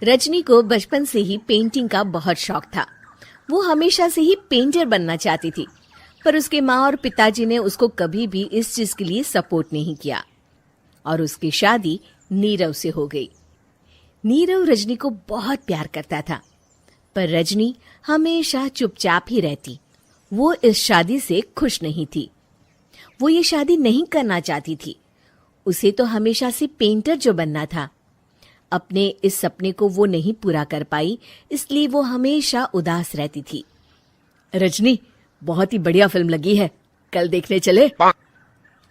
रजनी को बचपन से ही पेंटिंग का बहुत शौक था। वो हमेशा से ही पेंटर बनना चाहती थी, पर उसके माँ और पिताजी ने उसको कभी भी इस चीज के लिए सपोर्ट नहीं किया और उसकी शादी नीरव से हो गई। नीरव रजनी को बहुत प्यार करता था, पर रजनी हमेशा चुपचाप ही रहती। वो इस शादी से खुश नहीं थी। वो ये शादी नहीं करना चाहती थी। उसे तो हमेशा से पेंटर जो बनना था। अपने इस सपने को वो नहीं पूरा कर पाई, इसलिए वो हमेशा उदास रहती थी। रजनी, बहुत ही बढ़िया फिल्म लगी है, कल देखने चले?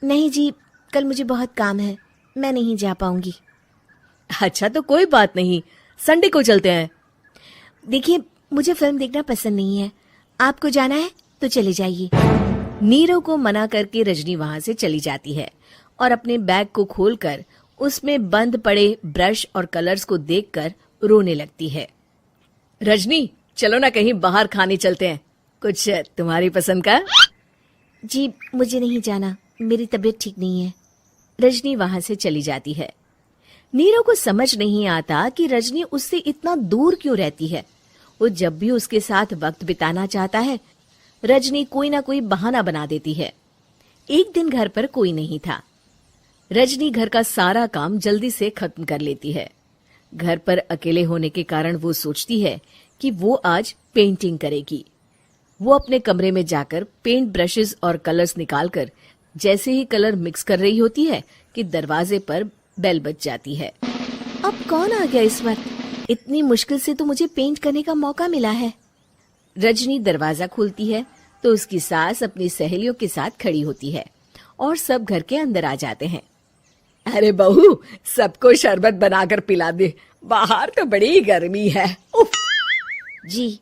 नहीं जी, कल मुझे बहुत काम है, मैं नहीं जा पाऊंगी। अच्छा तो कोई बात नहीं, संडे को चलते हैं। देखिए, मुझे फिल्म देखना पसंद नहीं है। आपको जाना है तो चले जाइए। नीरव को मना करके रजनी वहां से चली जाती है और अपने बैग को खोलकर उसमें बंद पड़े ब्रश और कलर्स को देखकर रोने लगती है। रजनी, चलो ना कहीं बाहर खाने चलते हैं, कुछ तुम्हारी पसंद का। जी, मुझे नहीं जाना, मेरी तबीयत ठीक नहीं है। रजनी वहां से चली जाती है। नीरव को समझ नहीं आता कि रजनी उससे इतना दूर क्यों रहती है। वो जब भी उसके साथ वक्त बिताना चाहता है, रजनी कोई ना कोई बहाना बना देती है। एक दिन घर पर कोई नहीं था। रजनी घर का सारा काम जल्दी से खत्म कर लेती है। घर पर अकेले होने के कारण वो सोचती है कि वो आज पेंटिंग करेगी। वो अपने कमरे में जाकर पेंट ब्रशेस और कलर्स निकालकर जैसे ही कलर मिक्स कर रही होती है कि दरवाजे पर बेल बज जाती है। अब कौन आ गया इस वक्त? इतनी मुश्किल से तो मुझे पेंट करने का मौका मिला है। रजनी दरवाजा खोलती है तो उसकी सास अपनी सहेलियों के साथ खड़ी होती है और सब घर के अंदर आ जाते हैं। अरे बहू, सबको शरबत बनाकर पिला दे, बाहर तो बड़ी गर्मी है। उफ। जी।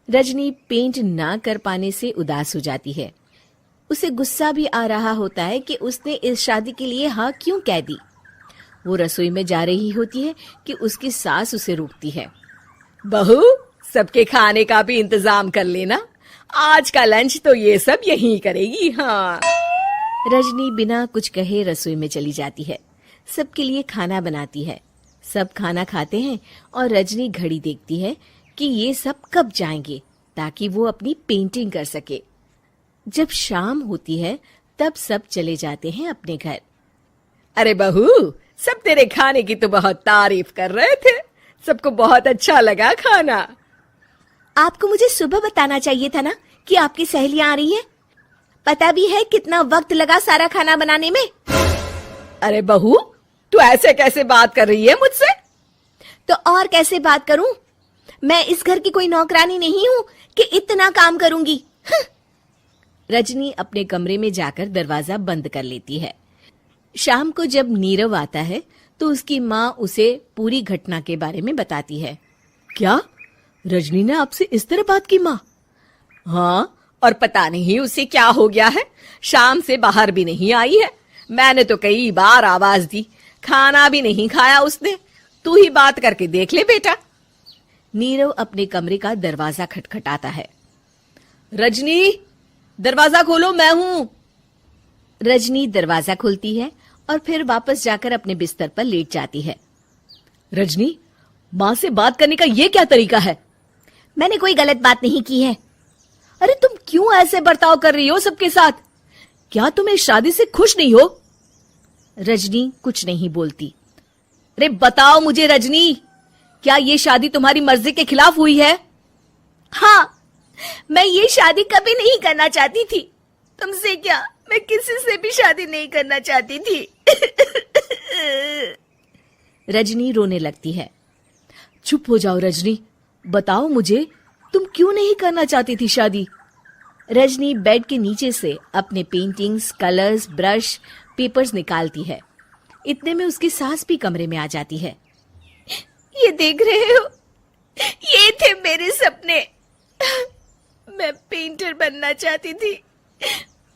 रजनी पेंट ना कर पाने से उदास हो जाती है। उसे गुस्सा भी आ रहा होता है कि उसने इस शादी के लिए हाँ क्यों कह दी। वो रसोई में जा रही होती है कि उसकी सास उसे रोकती है। बहू, सबके खाने का भी इंतजाम कर लेना, आज का लंच तो ये सब यहीं करेगी। हाँ। रजनी बिना कुछ कहे रसोई में चली जाती है। सबके लिए खाना बनाती है। सब खाना खाते हैं और रजनी घड़ी देखती है कि ये सब कब जाएंगे ताकि वो अपनी पेंटिंग कर सके। जब शाम होती है तब सब चले जाते हैं अपने घर। अरे बहू, सब तेरे खाने की तो बहुत तारीफ कर रहे थे, सबको बहुत अच्छा लगा खाना। आपको मुझे सुबह बताना चाहिए था ना कि आपकी सहेलियां आ रही हैं। पता भी है कितना वक्त लगा सारा खाना बनाने में। अरे बहू, तू ऐसे कैसे बात कर रही है मुझसे? तो और कैसे बात करूं? मैं इस घर की कोई नौकरानी नहीं हूं कि इतना काम करूंगी। रजनी अपने कमरे में जाकर दरवाजा बंद कर लेती है। शाम को जब नीरव आता है तो उसकी माँ उसे पूरी घटना के बारे में बताती है। क्या रजनी ने आपसे इस तरह बात की माँ? हाँ, और पता नहीं उसे क्या हो गया है, शाम से बाहर भी नहीं आई है। मैंने तो कई बार आवाज दी, खाना भी नहीं खाया उसने। तू ही बात करके देख ले बेटा। नीरव अपने कमरे का दरवाजा खटखटाता है। रजनी, दरवाजा खोलो, मैं हूं। रजनी दरवाजा खोलती है और फिर वापस जाकर अपने बिस्तर पर लेट जाती है। रजनी, माँ से बात करने का ये क्या तरीका है? मैंने कोई गलत बात नहीं की है। अरे तुम क्यों ऐसे बर्ताव कर रही हो सबके साथ? क्या तुम इस शादी से खुश नहीं हो? रजनी कुछ नहीं बोलती। अरे बताओ मुझे रजनी, क्या ये शादी तुम्हारी मर्जी के खिलाफ हुई है? हाँ, मैं ये शादी कभी नहीं करना चाहती थी। तुमसे क्या, मैं किसी से भी शादी नहीं करना चाहती थी। रजनी रोने लगती है। चुप हो जाओ रजनी, बताओ मुझे, तुम क्यों नहीं करना चाहती थी शादी? रजनी बेड के नीचे से अपने पेंटिंग्स, कलर्स, ब्रश, पेपर्स निकालती है। इतने में उसकी सास भी कमरे में आ जाती है। ये देख रहे हो, ये थे मेरे सपने। मैं पेंटर बनना चाहती थी,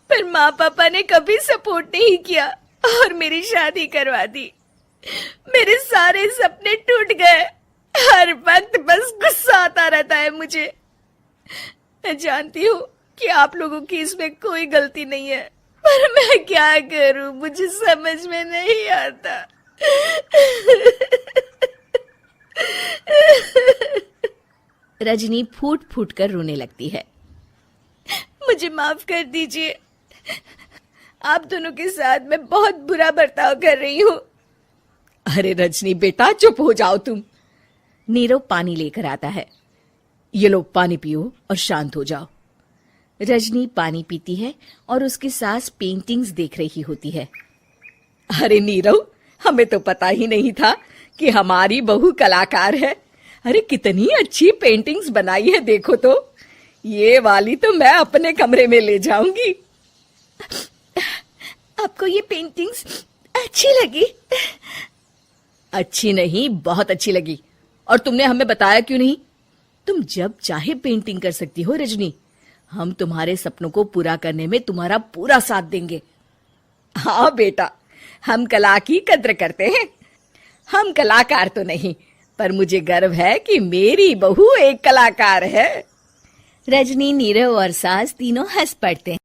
पर माँ पापा ने कभी सपोर्ट नहीं किया और मेरी शादी करवा दी। मेरे सारे सपने टूट गए। हर वक्त बस गुस्सा आता रहता है मुझे। मैं जानती हूँ कि आप लोगों की इसमें कोई गलती नहीं है, पर मैं क्या करूँ, मुझे समझ में नहीं आता। रजनी फूट फूट कर रोने लगती है। मुझे माफ कर दीजिए, आप दोनों के साथ मैं बहुत बुरा बर्ताव कर रही हूँ। अरे रजनी बेटा, चुप हो जाओ तुम। नीरव पानी लेकर आता है। ये लो पानी पियो और शांत हो जाओ। रजनी पानी पीती है और उसकी सास पेंटिंग्स देख रही होती है। अरे नीरव, हमें तो पता ही नहीं था कि हमारी बहू कलाकार है। अरे कितनी अच्छी पेंटिंग्स बनाई है, देखो तो। ये वाली तो मैं अपने कमरे में ले जाऊंगी। आपको ये पेंटिंग्स अच्छी लगी? अच्छी नहीं, बहुत अच्छी लगी। और तुमने हमें बताया क्यों नहीं? तुम जब चाहे पेंटिंग कर सकती हो रजनी। हम तुम्हारे सपनों को पूरा करने में तुम्हारा पूरा साथ देंगे। हाँ बेटा, हम कला की कद्र करते हैं। हम कलाकार तो नहीं, पर मुझे गर्व है कि मेरी बहू एक कलाकार है। रजनी, नीरव और सास तीनों हंस पड़ते हैं।